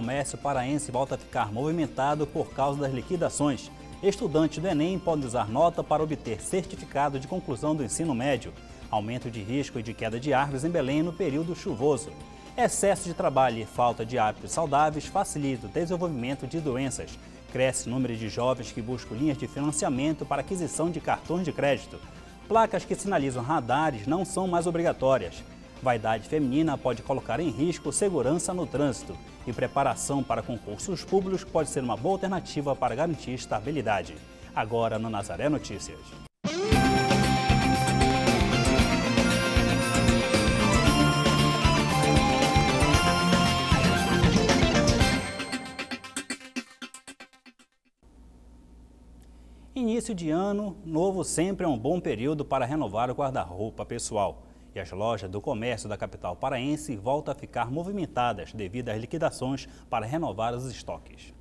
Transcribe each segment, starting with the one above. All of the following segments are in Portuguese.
comércio paraense volta a ficar movimentado por causa das liquidações. Estudantes do Enem podem usar nota para obter certificado de conclusão do ensino médio. Aumento de risco de queda de árvores em Belém no período chuvoso. Excesso de trabalho e falta de hábitos saudáveis facilita o desenvolvimento de doenças. Cresce o número de jovens que buscam linhas de financiamento para aquisição de cartões de crédito. Placas que sinalizam radares não são mais obrigatórias. Vaidade feminina pode colocar em risco segurança no trânsito. E preparação para concursos públicos pode ser uma boa alternativa para garantir estabilidade. Agora no Nazaré Notícias. Início de ano novo sempre é um bom período para renovar o guarda-roupa pessoal. E as lojas do comércio da capital paraense voltam a ficar movimentadas devido às liquidações para renovar os estoques.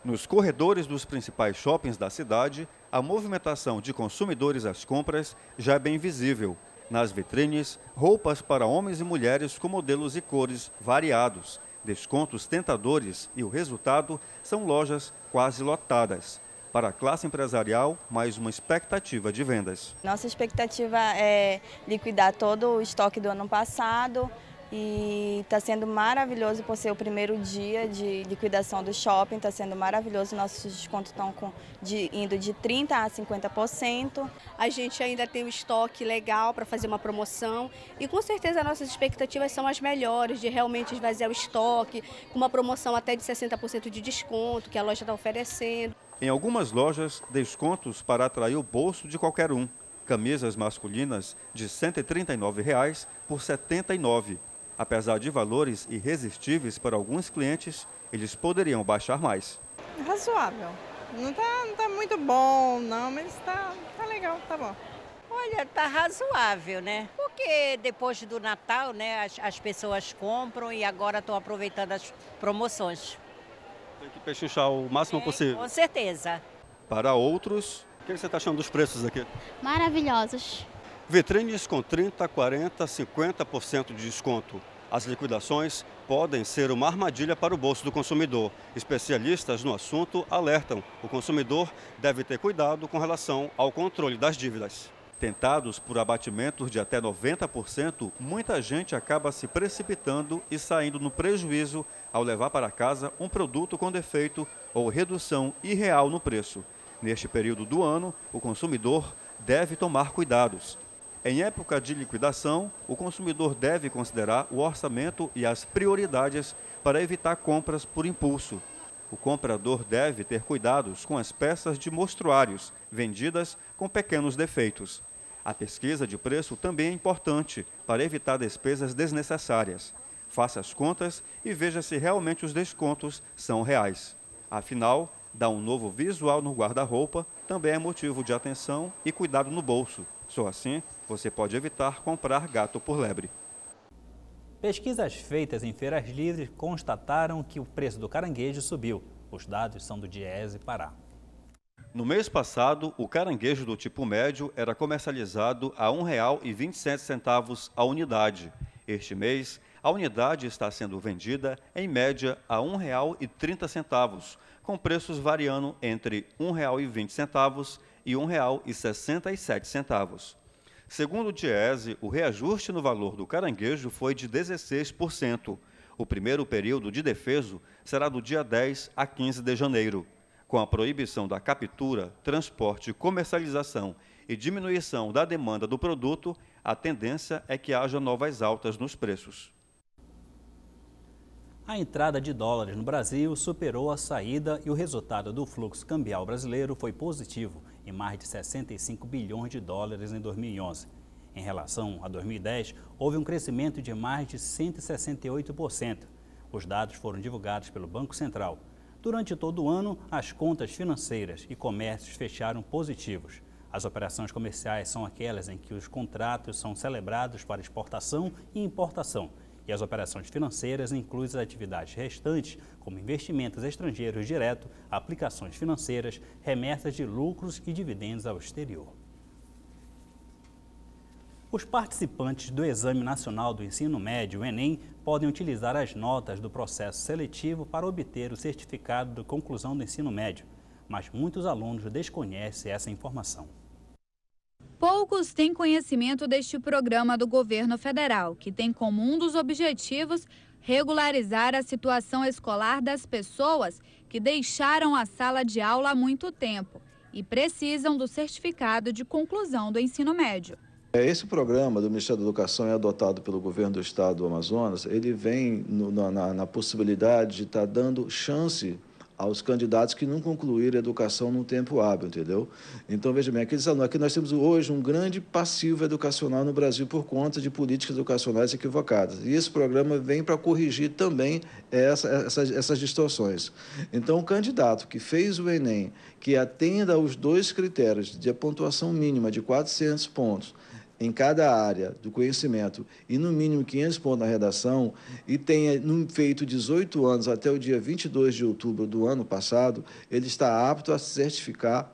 Nos corredores dos principais shoppings da cidade, a movimentação de consumidores às compras já é bem visível. Nas vitrines, roupas para homens e mulheres com modelos e cores variados, descontos tentadores e o resultado são lojas quase lotadas. Para a classe empresarial, mais uma expectativa de vendas. Nossa expectativa é liquidar todo o estoque do ano passado e está sendo maravilhoso por ser o primeiro dia de liquidação do shopping, está sendo maravilhoso, nossos descontos estão indo de 30% a 50%. A gente ainda tem um estoque legal para fazer uma promoção e com certeza nossas expectativas são as melhores, de realmente esvaziar o estoque, com uma promoção até de 60% de desconto que a loja está oferecendo. Em algumas lojas, descontos para atrair o bolso de qualquer um. Camisas masculinas de R$ 139 por R$ 79. Apesar de valores irresistíveis para alguns clientes, eles poderiam baixar mais. Razoável. Não tá muito bom, não, mas tá legal, tá bom. Olha, tá razoável, né? Porque depois do Natal, né, as pessoas compram e agora estão aproveitando as promoções. Tem que pechinchar o máximo possível. Com certeza. Para outros, o que você está achando dos preços aqui? Maravilhosos. Vitrines com 30%, 40%, 50% de desconto. As liquidações podem ser uma armadilha para o bolso do consumidor. Especialistas no assunto alertam: o consumidor deve ter cuidado com relação ao controle das dívidas. Tentados por abatimentos de até 90%, muita gente acaba se precipitando e saindo no prejuízo ao levar para casa um produto com defeito ou redução irreal no preço. Neste período do ano, o consumidor deve tomar cuidados. Em época de liquidação, o consumidor deve considerar o orçamento e as prioridades para evitar compras por impulso. O comprador deve ter cuidados com as peças de mostruários vendidas com pequenos defeitos. A pesquisa de preço também é importante para evitar despesas desnecessárias. Faça as contas e veja se realmente os descontos são reais. Afinal, dar um novo visual no guarda-roupa também é motivo de atenção e cuidado no bolso. Só assim, você pode evitar comprar gato por lebre. Pesquisas feitas em feiras livres constataram que o preço do caranguejo subiu. Os dados são do Diese Pará. No mês passado, o caranguejo do tipo médio era comercializado a R$ 1,27 a unidade. Este mês, a unidade está sendo vendida, em média, a R$ 1,30, com preços variando entre R$ 1,20 e R$ 1,67. Segundo o Diese, o reajuste no valor do caranguejo foi de 16%. O primeiro período de defeso será do dia 10 a 15 de janeiro. Com a proibição da captura, transporte, comercialização e diminuição da demanda do produto, a tendência é que haja novas altas nos preços. A entrada de dólares no Brasil superou a saída e o resultado do fluxo cambial brasileiro foi positivo, em mais de 65 bilhões de dólares em 2011. Em relação a 2010, houve um crescimento de mais de 168%. Os dados foram divulgados pelo Banco Central. Durante todo o ano, as contas financeiras e comércios fecharam positivos. As operações comerciais são aquelas em que os contratos são celebrados para exportação e importação. E as operações financeiras incluem as atividades restantes, como investimentos estrangeiros diretos, aplicações financeiras, remessas de lucros e dividendos ao exterior. Os participantes do Exame Nacional do Ensino Médio, o Enem, podem utilizar as notas do processo seletivo para obter o certificado de conclusão do ensino médio, mas muitos alunos desconhecem essa informação. Poucos têm conhecimento deste programa do governo federal, que tem como um dos objetivos regularizar a situação escolar das pessoas que deixaram a sala de aula há muito tempo e precisam do certificado de conclusão do ensino médio. Esse programa do Ministério da Educação é adotado pelo governo do estado do Amazonas. Ele vem na possibilidade de estar dando chance aos candidatos que não concluíram a educação no tempo hábil, entendeu? Então, veja bem, aqui nós temos hoje um grande passivo educacional no Brasil por conta de políticas educacionais equivocadas. E esse programa vem para corrigir também essas distorções. Então, o candidato que fez o Enem, que atenda aos 2 critérios de pontuação mínima de 400 pontos, em cada área do conhecimento e no mínimo 500 pontos na redação e tenha feito 18 anos até o dia 22 de outubro do ano passado, ele está apto a se certificar,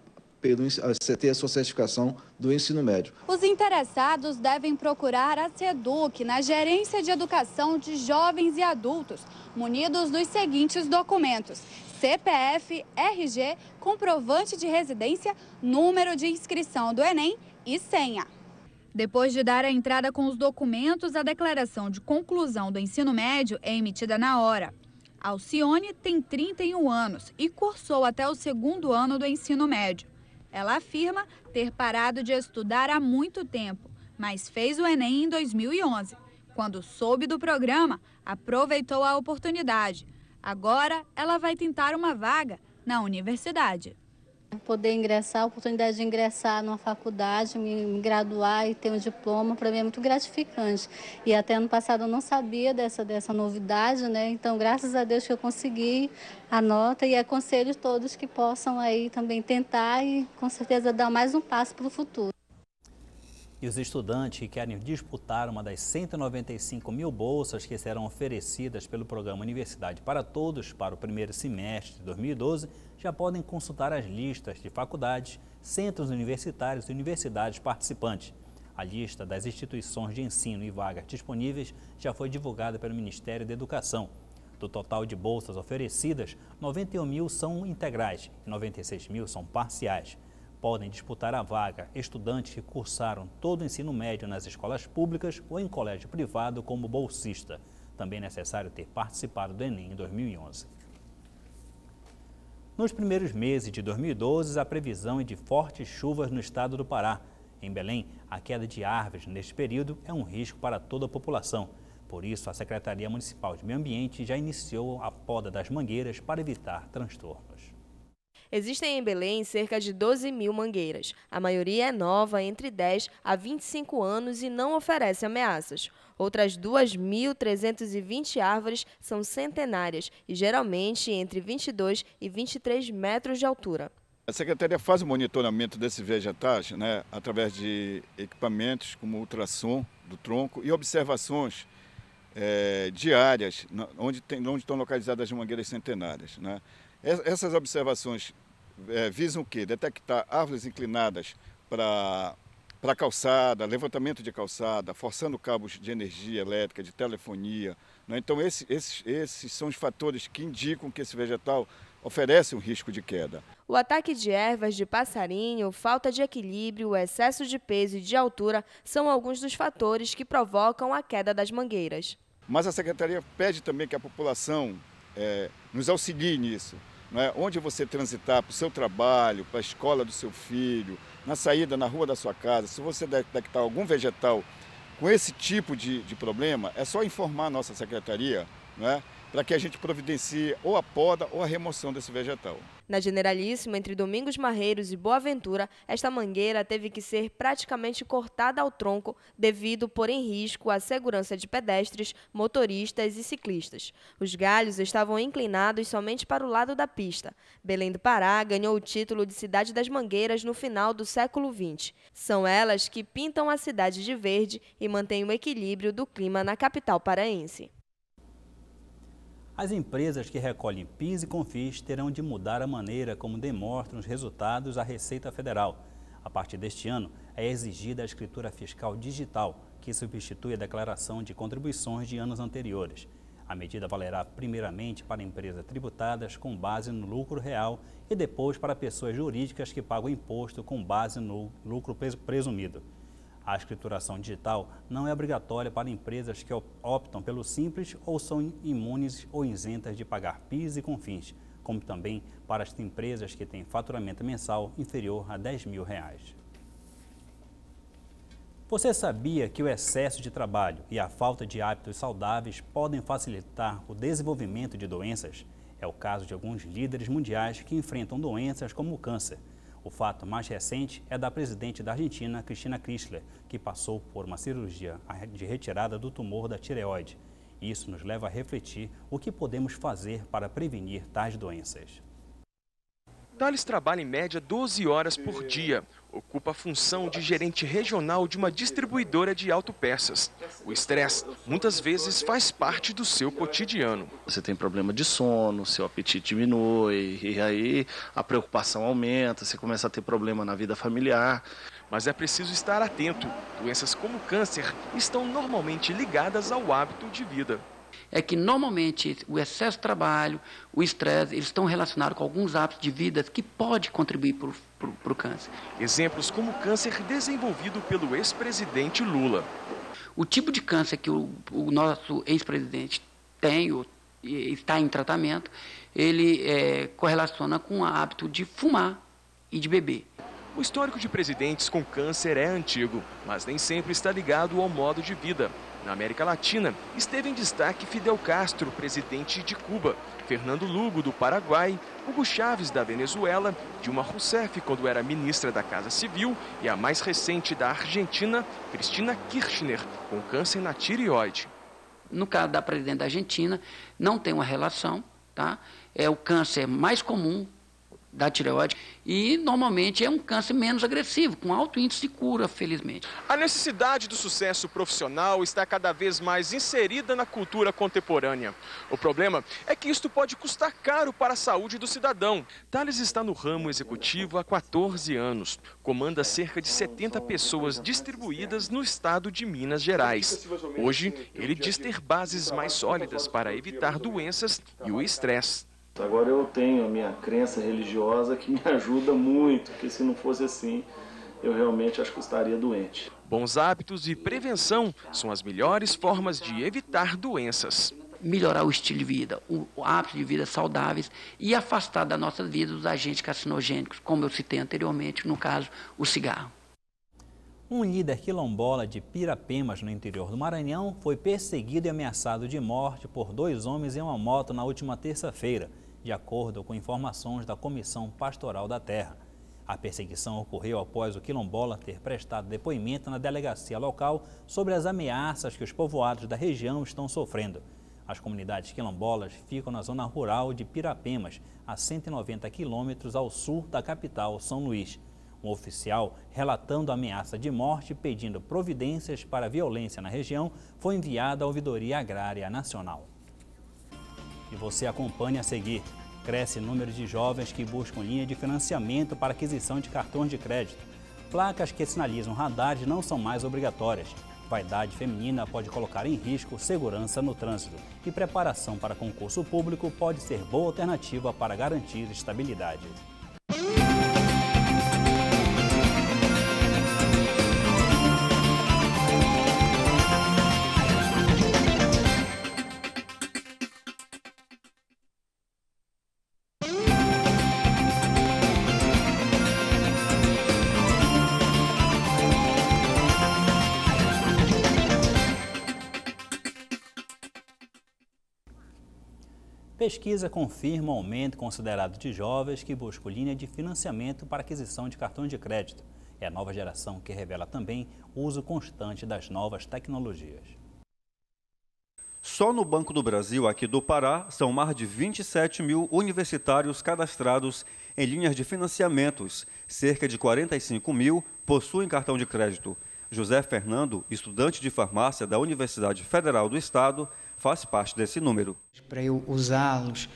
a ter a sua certificação do ensino médio. Os interessados devem procurar a SEDUC na Gerência de Educação de Jovens e Adultos, munidos dos seguintes documentos: CPF, RG, comprovante de residência, número de inscrição do Enem e senha. Depois de dar a entrada com os documentos, a declaração de conclusão do ensino médio é emitida na hora. Alcione tem 31 anos e cursou até o 2º ano do ensino médio. Ela afirma ter parado de estudar há muito tempo, mas fez o Enem em 2011. Quando soube do programa, aproveitou a oportunidade. Agora, ela vai tentar uma vaga na universidade. Poder ingressar, a oportunidade de ingressar numa faculdade, me graduar e ter um diploma, para mim é muito gratificante. E até ano passado eu não sabia dessa novidade, né? Então, graças a Deus que eu consegui a nota e aconselho todos que possam aí também tentar e com certeza dar mais um passo para o futuro. E os estudantes que querem disputar uma das 195 mil bolsas que serão oferecidas pelo programa Universidade para Todos para o primeiro semestre de 2012 já podem consultar as listas de faculdades, centros universitários e universidades participantes. A lista das instituições de ensino e vagas disponíveis já foi divulgada pelo Ministério da Educação. Do total de bolsas oferecidas, 91 mil são integrais e 96 mil são parciais. Podem disputar a vaga estudantes que cursaram todo o ensino médio nas escolas públicas ou em colégio privado como bolsista. Também é necessário ter participado do Enem em 2011. Nos primeiros meses de 2012, a previsão é de fortes chuvas no estado do Pará. Em Belém, a queda de árvores neste período é um risco para toda a população. Por isso, a Secretaria Municipal de Meio Ambiente já iniciou a poda das mangueiras para evitar transtornos. Existem em Belém cerca de 12 mil mangueiras. A maioria é nova, entre 10 a 25 anos e não oferece ameaças. Outras 2.320 árvores são centenárias e geralmente entre 22 e 23 metros de altura. A Secretaria faz o monitoramento desses vegetais, através de equipamentos como ultrassom do tronco e observações diárias, onde estão localizadas as mangueiras centenárias. Essas observações visam o quê? Detectar árvores inclinadas para calçada, levantamento de calçada, forçando cabos de energia elétrica, de telefonia. Então, esses são os fatores que indicam que esse vegetal oferece um risco de queda. O ataque de ervas, de passarinho, falta de equilíbrio, excesso de peso e de altura são alguns dos fatores que provocam a queda das mangueiras. Mas a Secretaria pede também que a população nos auxilie nisso. Onde você transitar para o seu trabalho, para a escola do seu filho, na saída, na rua da sua casa, se você detectar algum vegetal com esse tipo de problema, é só informar a nossa secretaria, para que a gente providencie ou a poda ou a remoção desse vegetal. Na Generalíssima, entre Domingos Marreiros e Boa Ventura, esta mangueira teve que ser praticamente cortada ao tronco devido pôr em risco a segurança de pedestres, motoristas e ciclistas. Os galhos estavam inclinados somente para o lado da pista. Belém do Pará ganhou o título de Cidade das Mangueiras no final do século XX. São elas que pintam a cidade de verde e mantêm o equilíbrio do clima na capital paraense. As empresas que recolhem PIS e CONFIS terão de mudar a maneira como demonstram os resultados à Receita Federal. A partir deste ano, é exigida a escritura fiscal digital, que substitui a declaração de contribuições de anos anteriores. A medida valerá primeiramente para empresas tributadas com base no lucro real e depois para pessoas jurídicas que pagam imposto com base no lucro presumido. A escrituração digital não é obrigatória para empresas que optam pelo simples ou são imunes ou isentas de pagar PIS e CONFINS, como também para as empresas que têm faturamento mensal inferior a R$10 mil. Você sabia que o excesso de trabalho e a falta de hábitos saudáveis podem facilitar o desenvolvimento de doenças? É o caso de alguns líderes mundiais que enfrentam doenças como o câncer. O fato mais recente é da presidente da Argentina, Cristina Kirchner, que passou por uma cirurgia de retirada do tumor da tireoide. Isso nos leva a refletir o que podemos fazer para prevenir tais doenças. Thales trabalha em média 12 horas por dia. Ocupa a função de gerente regional de uma distribuidora de autopeças. O estresse muitas vezes faz parte do seu cotidiano. Você tem problema de sono, seu apetite diminui, e aí a preocupação aumenta, você começa a ter problema na vida familiar. Mas é preciso estar atento. Doenças como câncer estão normalmente ligadas ao hábito de vida. É que normalmente o excesso de trabalho, o estresse, eles estão relacionados com alguns hábitos de vida que pode contribuir para o câncer. Exemplos como o câncer desenvolvido pelo ex-presidente Lula. O tipo de câncer que o nosso ex-presidente tem ou está em tratamento, ele correlaciona com o hábito de fumar e de beber. O histórico de presidentes com câncer é antigo, mas nem sempre está ligado ao modo de vida. Na América Latina, esteve em destaque Fidel Castro, presidente de Cuba, Fernando Lugo, do Paraguai, Hugo Chávez, da Venezuela, Dilma Rousseff, quando era ministra da Casa Civil, e a mais recente da Argentina, Cristina Kirchner, com câncer na tireoide. No caso da presidente da Argentina, não tem uma relação, tá? É o câncer mais comum da tireoide e normalmente é um câncer menos agressivo, com alto índice de cura, felizmente. A necessidade do sucesso profissional está cada vez mais inserida na cultura contemporânea. O problema é que isto pode custar caro para a saúde do cidadão. Thales está no ramo executivo há 14 anos. Comanda cerca de 70 pessoas distribuídas no estado de Minas Gerais. Hoje, ele diz ter bases mais sólidas para evitar doenças e o estresse. Agora eu tenho a minha crença religiosa que me ajuda muito, porque se não fosse assim, eu realmente acho que estaria doente. Bons hábitos e prevenção são as melhores formas de evitar doenças. Melhorar o estilo de vida, o hábito de vida saudáveis e afastar da nossa vida os agentes carcinogênicos, como eu citei anteriormente, no caso, o cigarro. Um líder quilombola de Pirapemas, no interior do Maranhão, foi perseguido e ameaçado de morte por 2 homens em uma moto na última terça-feira, de acordo com informações da Comissão Pastoral da Terra. A perseguição ocorreu após o quilombola ter prestado depoimento na delegacia local sobre as ameaças que os povoados da região estão sofrendo. As comunidades quilombolas ficam na zona rural de Pirapemas, a 190 quilômetros ao sul da capital, São Luís. Um oficial, relatando a ameaça de morte e pedindo providências para a violência na região, foi enviado à Ouvidoria Agrária Nacional. E você acompanha a seguir. Cresce o número de jovens que buscam linha de financiamento para aquisição de cartões de crédito. Placas que sinalizam radares não são mais obrigatórias. Vaidade feminina pode colocar em risco segurança no trânsito. E preparação para concurso público pode ser boa alternativa para garantir estabilidade. Pesquisa confirma o aumento considerado de jovens que buscam linha de financiamento para aquisição de cartões de crédito. É a nova geração que revela também o uso constante das novas tecnologias. Só no Banco do Brasil, aqui do Pará, são mais de 27 mil universitários cadastrados em linhas de financiamentos. Cerca de 45 mil possuem cartão de crédito. José Fernando, estudante de farmácia da Universidade Federal do Estado, faz parte desse número. Para eu usá-los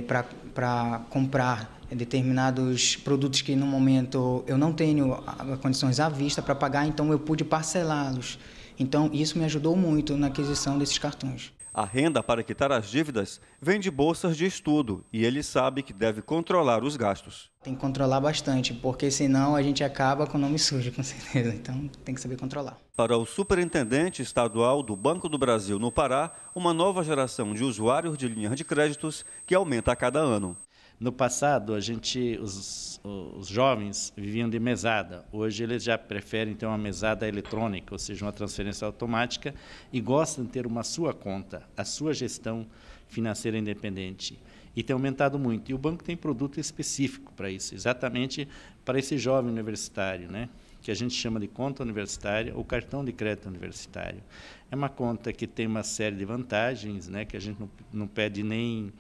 para comprar determinados produtos que no momento eu não tenho condições à vista para pagar, então eu pude parcelá-los. Então isso me ajudou muito na aquisição desses cartões. A renda para quitar as dívidas vem de bolsas de estudo e ele sabe que deve controlar os gastos. Tem que controlar bastante, porque senão a gente acaba com o nome sujo, com certeza. Então tem que saber controlar. Para o superintendente estadual do Banco do Brasil no Pará, uma nova geração de usuários de linhas de créditos que aumenta a cada ano. No passado, os jovens viviam de mesada. Hoje eles já preferem ter uma mesada eletrônica, ou seja, uma transferência automática, e gostam de ter uma sua conta, a sua gestão financeira independente. E tem aumentado muito. E o banco tem produto específico para isso, exatamente para esse jovem universitário, né? Que a gente chama de conta universitária ou cartão de crédito universitário. É uma conta que tem uma série de vantagens, né? Que a gente não pede nem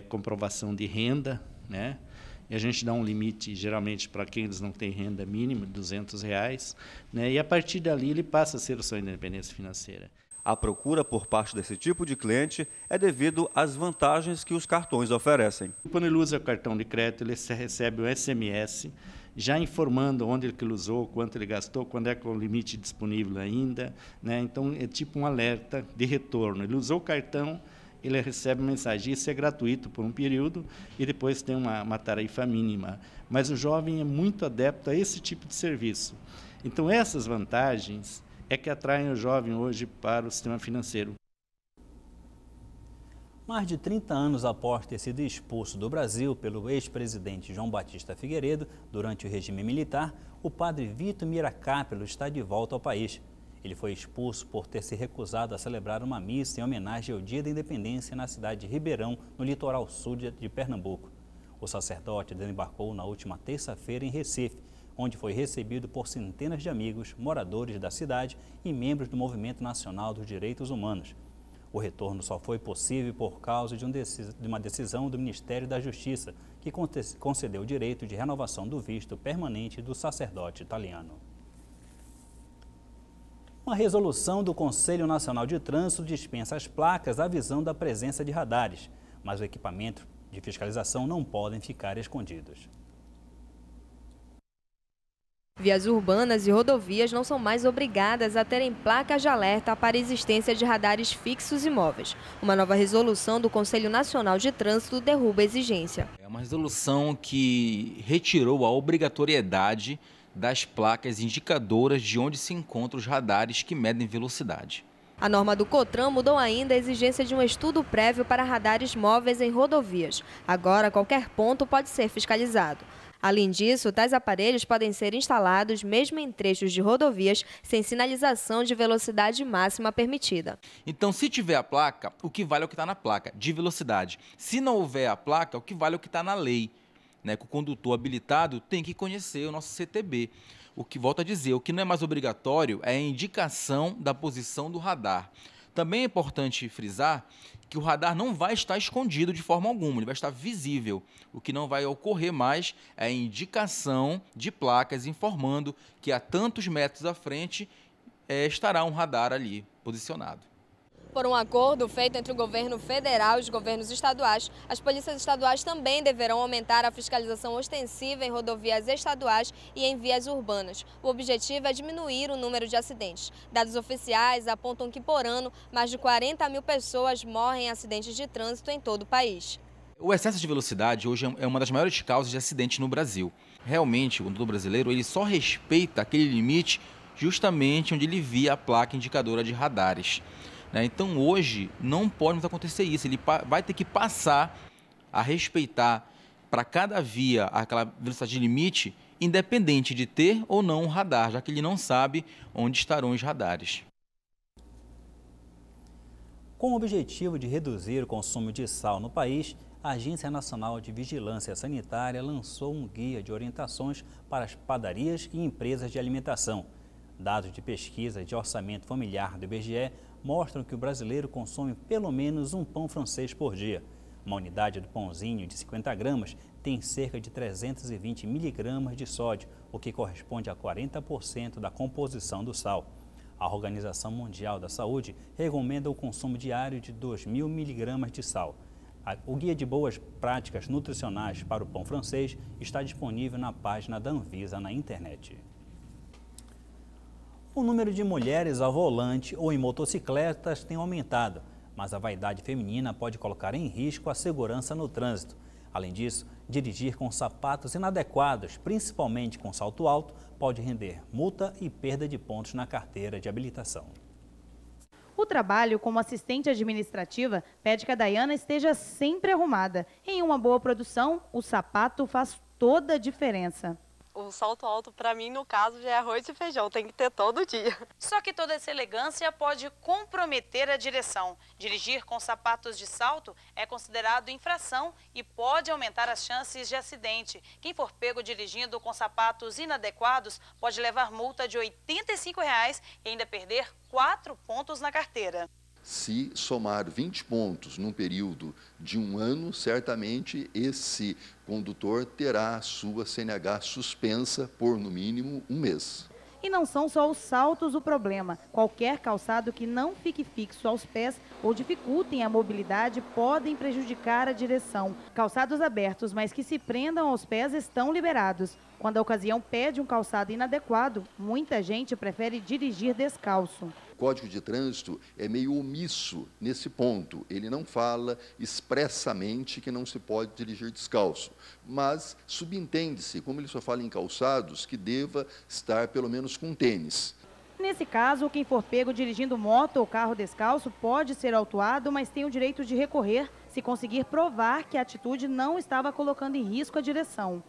comprovação de renda, né? E a gente dá um limite, geralmente, para quem eles não têm renda mínima, de R$200, né? E a partir dali ele passa a ser a sua independência financeira. A procura por parte desse tipo de cliente é devido às vantagens que os cartões oferecem. Quando ele usa o cartão de crédito, ele recebe um SMS já informando onde ele usou, quanto ele gastou, quando é que é o limite disponível ainda, né? Então é tipo um alerta de retorno. Ele usou o cartão, ele recebe uma mensagem. Isso é gratuito por um período e depois tem uma tarifa mínima. Mas o jovem é muito adepto a esse tipo de serviço. Então essas vantagens é que atraem o jovem hoje para o sistema financeiro. Mais de 30 anos após ter sido expulso do Brasil pelo ex-presidente João Batista Figueiredo durante o regime militar, o padre Vitor Miracapelo está de volta ao país. Ele foi expulso por ter se recusado a celebrar uma missa em homenagem ao Dia da Independência na cidade de Ribeirão, no litoral sul de Pernambuco. O sacerdote desembarcou na última terça-feira em Recife, onde foi recebido por centenas de amigos, moradores da cidade e membros do Movimento Nacional dos Direitos Humanos. O retorno só foi possível por causa de uma decisão do Ministério da Justiça, que concedeu o direito de renovação do visto permanente do sacerdote italiano. Uma resolução do Conselho Nacional de Trânsito dispensa as placas avisando da presença de radares, mas os equipamentos de fiscalização não podem ficar escondidos. Vias urbanas e rodovias não são mais obrigadas a terem placas de alerta para a existência de radares fixos e móveis. Uma nova resolução do Conselho Nacional de Trânsito derruba a exigência. É uma resolução que retirou a obrigatoriedade das placas indicadoras de onde se encontram os radares que medem velocidade. A norma do COTRAN mudou ainda a exigência de um estudo prévio para radares móveis em rodovias. Agora, qualquer ponto pode ser fiscalizado. Além disso, tais aparelhos podem ser instalados mesmo em trechos de rodovias sem sinalização de velocidade máxima permitida. Então, se tiver a placa, o que vale é o que está na placa, de velocidade. Se não houver a placa, o que vale é o que está na lei. Que o condutor habilitado tem que conhecer o nosso CTB. O que, volto a dizer, o que não é mais obrigatório é a indicação da posição do radar. Também é importante frisar que o radar não vai estar escondido de forma alguma, ele vai estar visível. O que não vai ocorrer mais é a indicação de placas informando que a tantos metros à frente estará um radar ali posicionado. Por um acordo feito entre o governo federal e os governos estaduais, as polícias estaduais também deverão aumentar a fiscalização ostensiva em rodovias estaduais e em vias urbanas. O objetivo é diminuir o número de acidentes. Dados oficiais apontam que, por ano, mais de 40 mil pessoas morrem em acidentes de trânsito em todo o país. O excesso de velocidade hoje é uma das maiores causas de acidente no Brasil. Realmente, o condutor brasileiro ele só respeita aquele limite justamente onde ele via a placa indicadora de radares. Então, hoje, não pode mais acontecer isso. Ele vai ter que passar a respeitar para cada via aquela velocidade limite, independente de ter ou não um radar, já que ele não sabe onde estarão os radares. Com o objetivo de reduzir o consumo de sal no país, a Agência Nacional de Vigilância Sanitária lançou um guia de orientações para as padarias e empresas de alimentação. Dados de pesquisa de orçamento familiar do IBGE mostram que o brasileiro consome pelo menos um pão francês por dia. Uma unidade do pãozinho de 50 gramas tem cerca de 320 miligramas de sódio, o que corresponde a 40% da composição do sal. A Organização Mundial da Saúde recomenda o consumo diário de 2.000 miligramas de sal. O Guia de Boas Práticas Nutricionais para o Pão Francês está disponível na página da Anvisa na internet. O número de mulheres ao volante ou em motocicletas tem aumentado, mas a vaidade feminina pode colocar em risco a segurança no trânsito. Além disso, dirigir com sapatos inadequados, principalmente com salto alto, pode render multa e perda de pontos na carteira de habilitação. O trabalho como assistente administrativa pede que a Dayana esteja sempre arrumada. Em uma boa produção, o sapato faz toda a diferença. O salto alto, para mim, no caso, já é arroz e feijão, tem que ter todo dia. Só que toda essa elegância pode comprometer a direção. Dirigir com sapatos de salto é considerado infração e pode aumentar as chances de acidente. Quem for pego dirigindo com sapatos inadequados pode levar multa de R$ 85 e ainda perder 4 pontos na carteira. Se somar 20 pontos num período de 1 ano, certamente esse condutor terá a sua CNH suspensa por, no mínimo, 1 mês. E não são só os saltos o problema. Qualquer calçado que não fique fixo aos pés ou dificultem a mobilidade podem prejudicar a direção. Calçados abertos, mas que se prendam aos pés, estão liberados. Quando a ocasião pede um calçado inadequado, muita gente prefere dirigir descalço. O Código de Trânsito é meio omisso nesse ponto. Ele não fala expressamente que não se pode dirigir descalço, mas subentende-se, como ele só fala em calçados, que deva estar pelo menos com tênis. Nesse caso, quem for pego dirigindo moto ou carro descalço pode ser autuado, mas tem o direito de recorrer se conseguir provar que a atitude não estava colocando em risco a direção.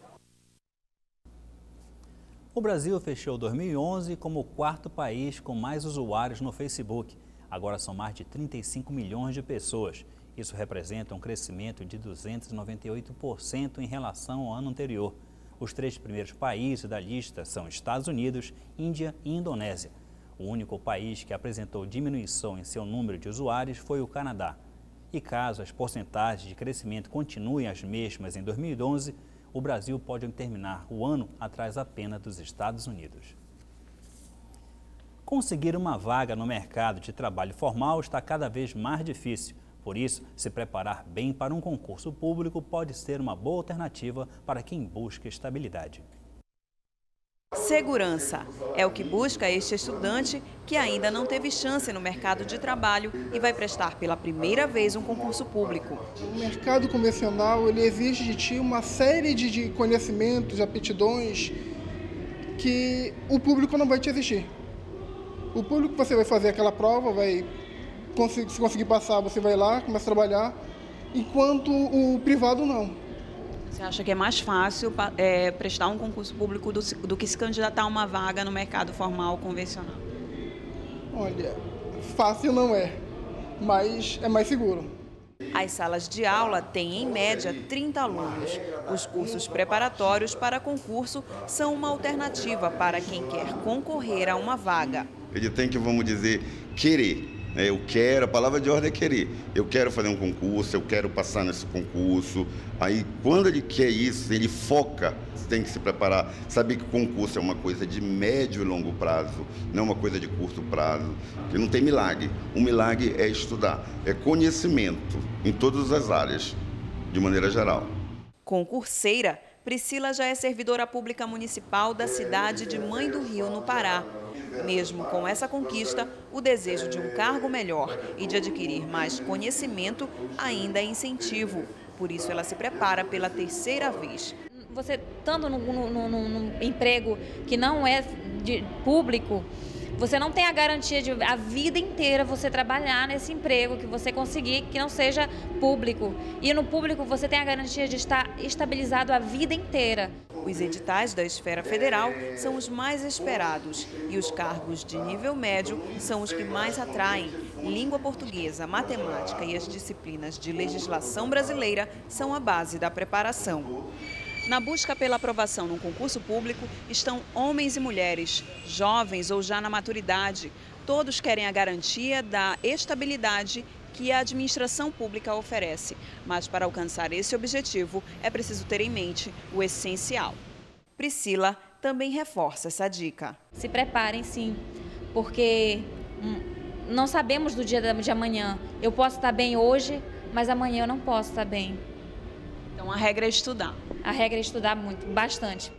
O Brasil fechou 2011 como o 4º país com mais usuários no Facebook. Agora são mais de 35 milhões de pessoas. Isso representa um crescimento de 298% em relação ao ano anterior. Os 3 primeiros países da lista são Estados Unidos, Índia e Indonésia. O único país que apresentou diminuição em seu número de usuários foi o Canadá. E caso as porcentagens de crescimento continuem as mesmas em 2011, o Brasil pode terminar o ano atrás apenas dos Estados Unidos. Conseguir uma vaga no mercado de trabalho formal está cada vez mais difícil. Por isso, se preparar bem para um concurso público pode ser uma boa alternativa para quem busca estabilidade. Segurança é o que busca este estudante que ainda não teve chance no mercado de trabalho e vai prestar pela primeira vez um concurso público. O mercado convencional ele exige de ti uma série de conhecimentos, de aptidões que o público não vai te exigir. O público você vai fazer aquela prova, se conseguir passar, você vai lá, começa a trabalhar, enquanto o privado não. Você acha que é mais fácil prestar um concurso público do que se candidatar a uma vaga no mercado formal convencional? Olha, fácil não é, mas é mais seguro. As salas de aula têm, em média, 30 alunos. Os cursos preparatórios para concurso são uma alternativa para quem quer concorrer a uma vaga. Ele tem que, vamos dizer, querer. Eu quero, a palavra de ordem é querer. Eu quero fazer um concurso, eu quero passar nesse concurso. Aí, quando ele quer isso, ele foca, tem que se preparar. Saber que o concurso é uma coisa de médio e longo prazo, não uma coisa de curto prazo. Porque não tem milagre. O milagre é estudar, é conhecimento em todas as áreas, de maneira geral. Concurseira, Priscila já é servidora pública municipal da cidade de Mãe do Rio, no Pará. Mesmo com essa conquista, o desejo de um cargo melhor e de adquirir mais conhecimento ainda é incentivo. Por isso, ela se prepara pela 3ª vez. Você, estando num emprego que não é público, você não tem a garantia de a vida inteira você trabalhar nesse emprego, que você conseguir que não seja público. E no público você tem a garantia de estar estabilizado a vida inteira. Os editais da esfera federal são os mais esperados e os cargos de nível médio são os que mais atraem. Língua portuguesa, matemática e as disciplinas de legislação brasileira são a base da preparação. Na busca pela aprovação num concurso público estão homens e mulheres, jovens ou já na maturidade. Todos querem a garantia da estabilidade que a administração pública oferece. Mas para alcançar esse objetivo é preciso ter em mente o essencial. Priscila também reforça essa dica. Se preparem sim, porque não sabemos do dia de amanhã. Eu posso estar bem hoje, mas amanhã eu não posso estar bem. Então a regra é estudar. A regra é estudar muito, bastante.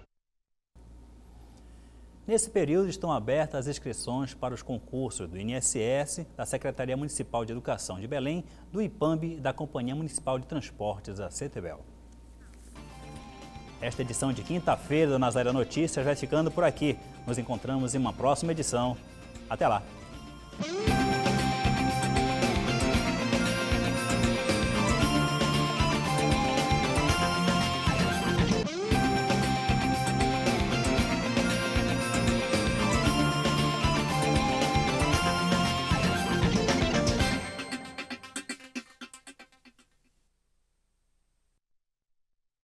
Nesse período estão abertas as inscrições para os concursos do INSS, da Secretaria Municipal de Educação de Belém, do IPAMB e da Companhia Municipal de Transportes, a CETEBEL. Esta edição de quinta-feira do Nazaré Notícias vai ficando por aqui. Nos encontramos em uma próxima edição. Até lá!